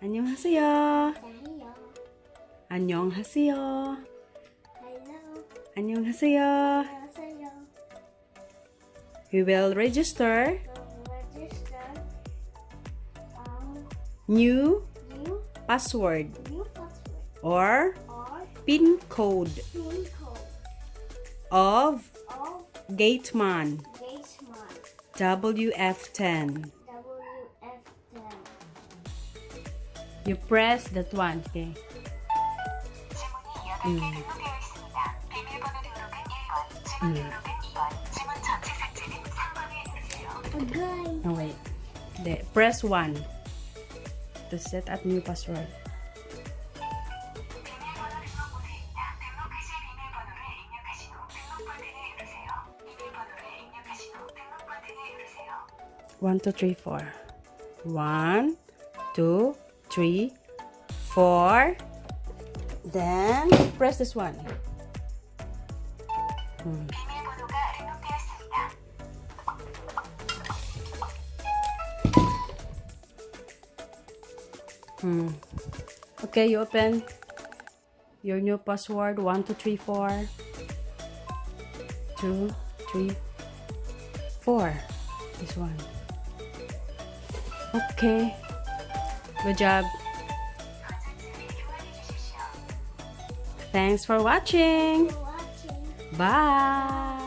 안녕하세요. 안녕하세요. Hello. 안녕하세요. 안녕하세요. We will register Register new new password password or or PIN code PIN code of of Gateman Gateman Wf10. Wf10. You press that one, okay? 지문이 8개 등록되어 있습니다. 비밀번호 등록은 1번, 지문 등록은 2번, 지문 전체 삭제는 3번을 누르세요. Again. Oh wait. Press 1 to set up new password. 비밀번호 등록 모드입니다. 등록하실 비밀번호를 입력하신 후 등록 버튼을 누르세요. 비밀번호를 입력하신 후 등록 버튼을 누르세요. 1, 2, 3, 4. 1, 2, 3, 4. Then press this one. 비밀번호가 등록되었습니다. Okay, you open your new password. 1, 2, 3, 4. 2, 3, 4. This one. Okay. Good job. 건전지를 교환해 주십시오. Thanks for watching. Watching. Bye.